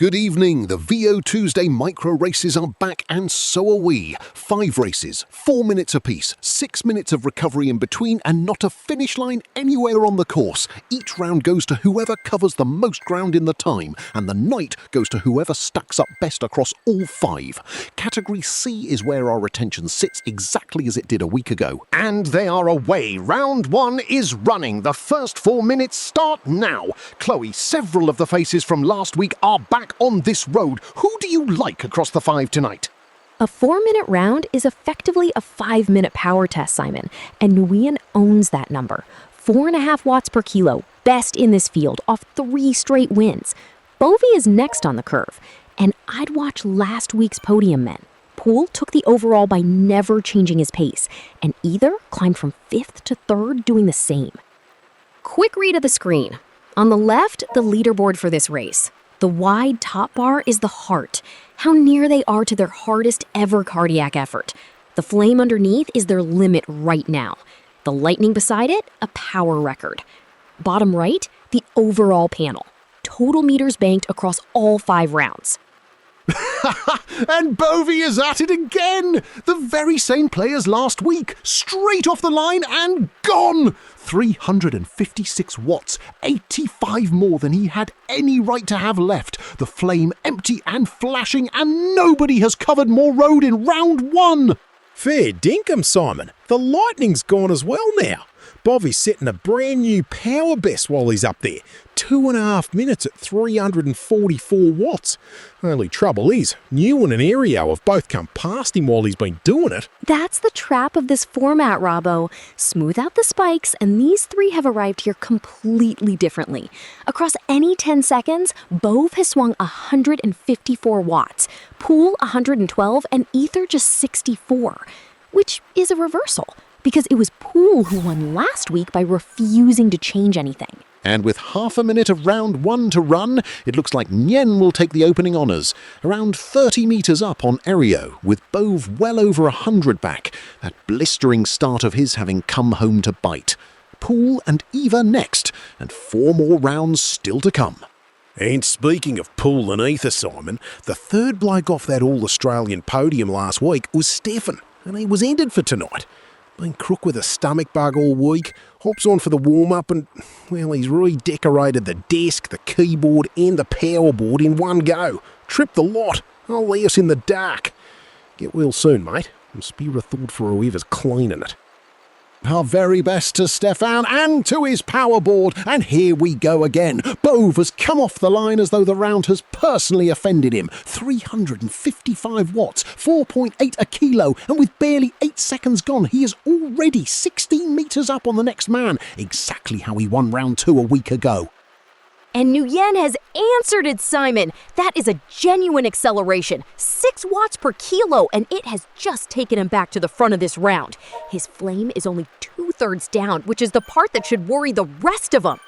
Good evening. The VO Tuesday micro races are back and so are we. 5 races, 4 minutes apiece, 6 minutes of recovery in between and not a finish line anywhere on the course. Each round goes to whoever covers the most ground in the time and the night goes to whoever stacks up best across all 5. Category C is where our attention sits exactly as it did a week ago. And they are away. Round 1 is running. The first 4 minutes start now. Chloe, several of the faces from last week are back on this road. Who do you like across the 5 tonight? A 4-minute round is effectively a 5-minute power test, Simon, and Nguyen owns that number. 4.5 watts per kilo, best in this field, off 3 straight wins. Bove is next on the curve, and I'd watch last week's podium men. Poole took the overall by never changing his pace, and Eather climbed from 5th to 3rd doing the same. Quick read of the screen. On the left, the leaderboard for this race. The wide top bar is the heart, how near they are to their hardest ever cardiac effort. The flame underneath is their limit right now. The lightning beside it, a power record. Bottom right, the overall panel. Total meters banked across all 5 rounds. And Bove is at it again! The very same play as last week. Straight off the line and gone! 356 watts, 85 more than he had any right to have left. The flame empty and flashing, and nobody has covered more road in round 1. Fair dinkum, Simon. The lightning's gone as well now. Bovy's setting a brand new power best while he's up there. 2.5 minutes at 344 watts. Only trouble is, Nguyen and erryO have both come past him while he's been doing it. That's the trap of this format, Robbo. Smooth out the spikes, and these 3 have arrived here completely differently. Across any 10 seconds, Bove has swung 154 watts, Poole 112, and Eather just 64, which is a reversal, because it was Poole who won last week by refusing to change anything. And with half a minute of round 1 to run, it looks like Nguyen will take the opening honours. Around 30 metres up on erryO, with Bove well over 100 back. That blistering start of his having come home to bite. Poole and Eather next, and 4 more rounds still to come. And speaking of Poole and Eather, Simon, the third bloke off that All-Australian podium last week was Stefan, and he was ended for tonight. Been crook with a stomach bug all week, hops on for the warm-up and, well, he's redecorated the desk, the keyboard and the power board in one go. Tripped the lot. I'll lay us in the dark. Get well soon, mate. And spare a thought for whoever's cleaning it. Our very best to Stefan and to his power board. And here we go again. Bove has come off the line as though the round has personally offended him. 355 watts, 4.8 a kilo, and with barely 8 seconds gone, he is already 16 metres up on the next man. Exactly how he won round 2 a week ago. And Nguyen has answered it, Simon. That is a genuine acceleration. 6 watts per kilo, and it has just taken him back to the front of this round. His flame is only 2/3 down, which is the part that should worry the rest of them.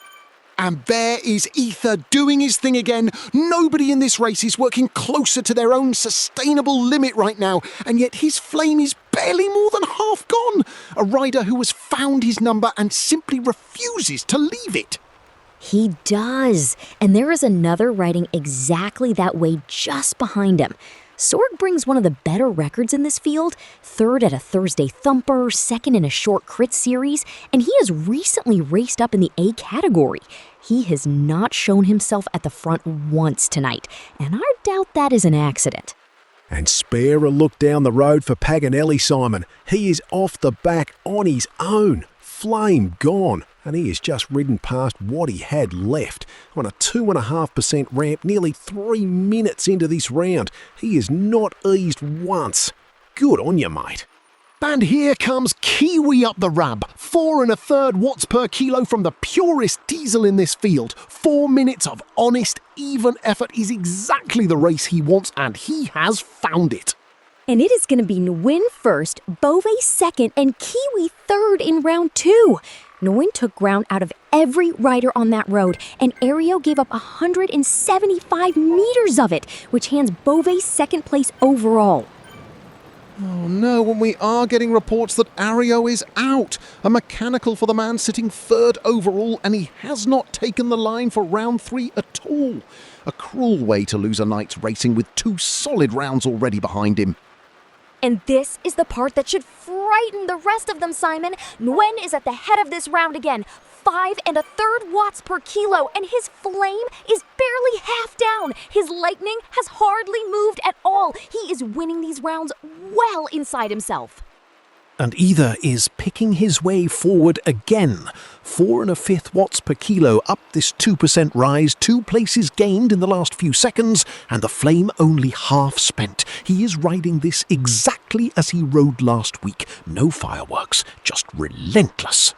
And there is Eather doing his thing again. Nobody in this race is working closer to their own sustainable limit right now, and yet his flame is barely more than half gone. A rider who has found his number and simply refuses to leave it. He does, and there is another riding exactly that way just behind him. Sorg brings one of the better records in this field, 3rd at a Thursday Thumper, 2nd in a short crit series, and he has recently raced up in the A category. He has not shown himself at the front once tonight, and I doubt that is an accident. And spare a look down the road for Paganelli, Simon. He is off the back on his own. Flame gone, and he has just ridden past what he had left. On a 2.5% ramp, nearly 3 minutes into this round. He is not eased once. Good on you, mate. And here comes Kiwi up the ramp. 4 1/3 watts per kilo from the purest diesel in this field. 4 minutes of honest, even effort is exactly the race he wants, and he has found it. And it is going to be Nguyen first, Bove second, and Kiwi third in round 2. Nguyen took ground out of every rider on that road, and erryO gave up 175 meters of it, which hands Bove second place overall. Oh no, and we are getting reports that erryO is out. A mechanical for the man sitting 3rd overall, and he has not taken the line for round 3 at all. A cruel way to lose a night's racing with 2 solid rounds already behind him. And this is the part that should frighten the rest of them, Simon. Nguyen is at the head of this round again. 5 1/3 watts per kilo, and his flame is barely half down. His lightning has hardly moved at all. He is winning these rounds well inside himself. And Eather is picking his way forward again. 4 1/5 watts per kilo up this 2% rise, 2 places gained in the last few seconds, and the flame only half spent. He is riding this exactly as he rode last week. No fireworks, just relentless.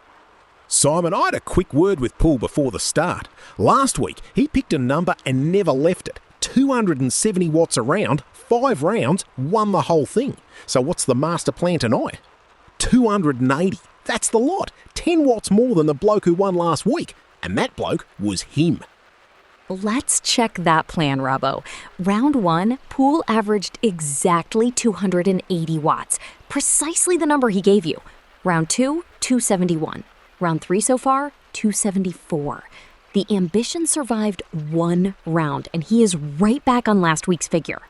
Simon, I had a quick word with Poole before the start. Last week, he picked a number and never left it. 270 watts a round, 5 rounds, won the whole thing. So what's the master plan tonight? 280. That's the lot. 10 watts more than the bloke who won last week. And that bloke was him. Let's check that plan, Robbo. Round 1, Poole averaged exactly 280 watts, precisely the number he gave you. Round 2, 271. Round 3 so far, 274. The ambition survived 1 round, and he is right back on last week's figure.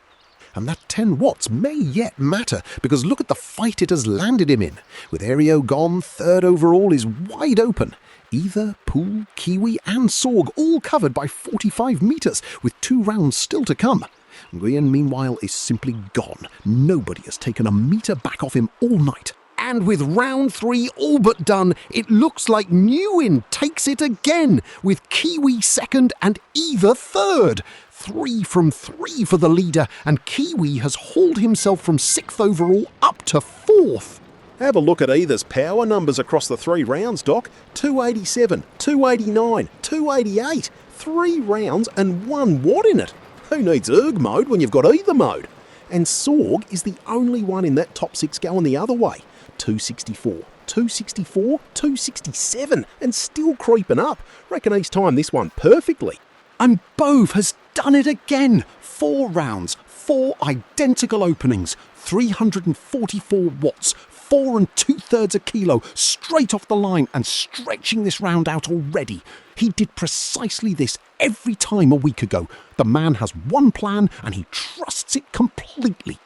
And that 10 watts may yet matter, because look at the fight it has landed him in. With erryO gone, 3rd overall is wide open. Eather, Poole, Kiwi and Sorg all covered by 45 metres, with 2 rounds still to come. Nguyen, meanwhile, is simply gone. Nobody has taken a metre back off him all night. And with round 3 all but done, it looks like Nguyen takes it again, with Kiwi 2nd and Eather 3rd. 3 from 3 for the leader, and Kiwi has hauled himself from 6th overall up to 4th. Have a look at Eather's power numbers across the 3 rounds, Doc. 287, 289, 288. 3 rounds and 1 watt in it. Who needs erg mode when you've got Eather mode? And Sorg is the only one in that top 6 going the other way. 264, 264, 267, and still creeping up. Reckon he's timed this one perfectly. And Bove has done it again. 4 rounds, 4 identical openings, 344 watts, 4 2/3 a kilo, straight off the line and stretching this round out already. He did precisely this every time a week ago. The man has one plan and he trusts it completely.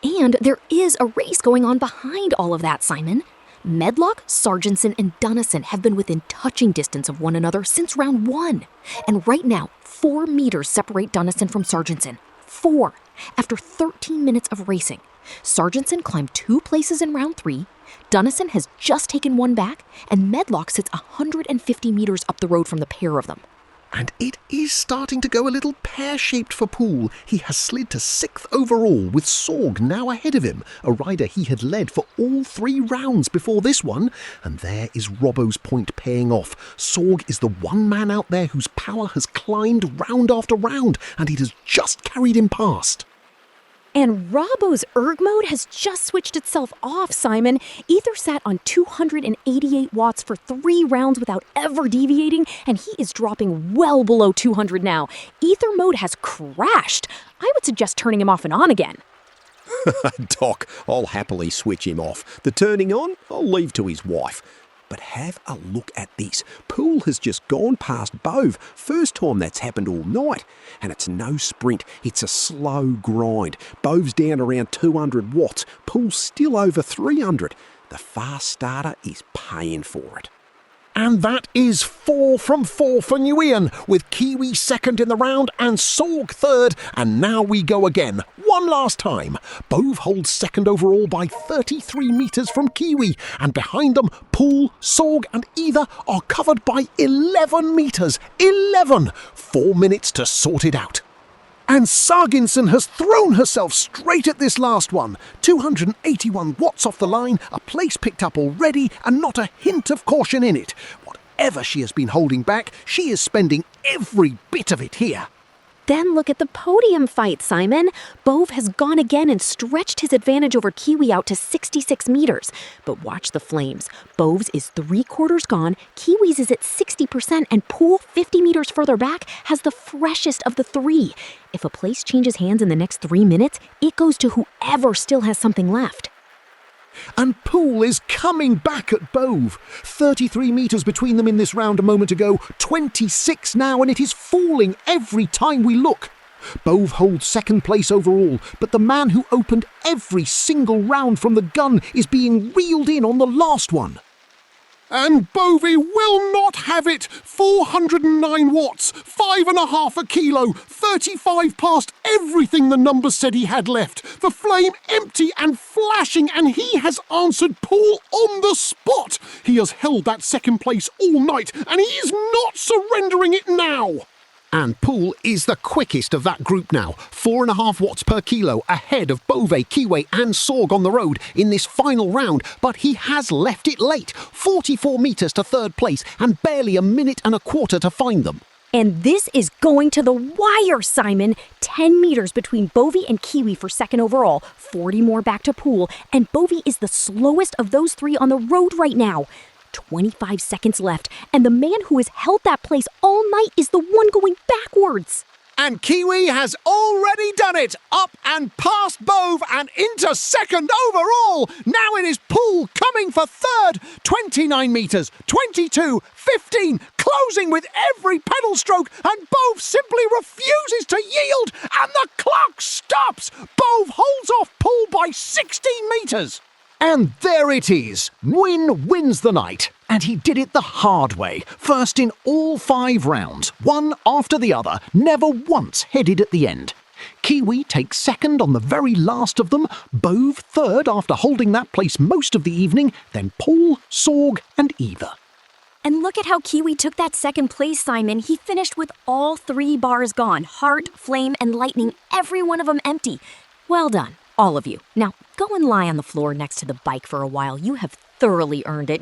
And there is a race going on behind all of that, Simon. Medlock, Sarginson, and Dunnison have been within touching distance of one another since round 1. And right now, 4 meters separate Dunnison from Sarginson. 4, after 13 minutes of racing. Sarginson climbed 2 places in round 3, Dunnison has just taken 1 back, and Medlock sits 150 meters up the road from the pair of them. And it is starting to go a little pear-shaped for Poole. He has slid to 6th overall, with Sorg now ahead of him, a rider he had led for all 3 rounds before this one. And there is Robbo's point paying off. Sorg is the one man out there whose power has climbed round after round, and it has just carried him past. And Robbo's erg mode has just switched itself off, Simon. Eather sat on 288 watts for 3 rounds without ever deviating, and he is dropping well below 200 now. Eather mode has crashed. I would suggest turning him off and on again. Doc, I'll happily switch him off. The turning on, I'll leave to his wife. But have a look at this. Poole has just gone past Bove. First time that's happened all night. And it's no sprint, it's a slow grind. Bove's down around 200 watts. Poole's still over 300. The fast starter is paying for it. And that is 4 from 4 for Nguyen, with Kiwi 2nd in the round and Sorg 3rd. And now we go again, one last time. Bove holds 2nd overall by 33 metres from Kiwi, and behind them, Poole, Sorg and Eather are covered by 11 metres. 11! 4 minutes to sort it out. And Sarginson has thrown herself straight at this last one. 281 watts off the line, a place picked up already, and not a hint of caution in it. Whatever she has been holding back, she is spending every bit of it here. Then look at the podium fight, Simon. Bove has gone again and stretched his advantage over Kiwi out to 66 meters. But watch the flames. Bove's is 3/4 gone, Kiwi's is at 60%, and Poole, 50 meters further back, has the freshest of the 3. If a place changes hands in the next 3 minutes, it goes to whoever still has something left. And Poole is coming back at Bove. 33 metres between them in this round a moment ago, 26 now, and it is falling every time we look. Bove holds second place overall, but the man who opened every single round from the gun is being reeled in on the last one. And Bove will not have it. 409 watts, 5.5 a kilo, 35 past everything the numbers said he had left. The flame empty and flashing, and he has answered Poole on the spot. He has held that second place all night, and he is not surrendering it now. And Poole is the quickest of that group now, 4.5 watts per kilo ahead of Bove, Kiwi and Sorg on the road in this final round, but he has left it late, 44 metres to third place and barely a minute and a quarter to find them. And this is going to the wire, Simon. 10 meters between Bove and Kiwi for second overall, 40 more back to Poole, and Bove is the slowest of those three on the road right now. 25 seconds left, and the man who has held that place all night is the one going backwards. And Kiwi has already done it, up and past Bove and into second overall. Now it is Poole coming for third, 29 metres, 22, 15, closing with every pedal stroke, and Bove simply refuses to yield, and the clock stops. Bove holds off Poole by 16 metres. And there it is. Nguyen wins the night. And he did it the hard way. First in all 5 rounds, one after the other, never once headed at the end. Kiwi takes second on the very last of them, Bove third after holding that place most of the evening, then Poole, Sorg and Eather. And look at how Kiwi took that second place, Simon. He finished with all 3 bars gone. Heart, flame, and lightning, every one of them empty. Well done, all of you. Now, go and lie on the floor next to the bike for a while. You have thoroughly earned it.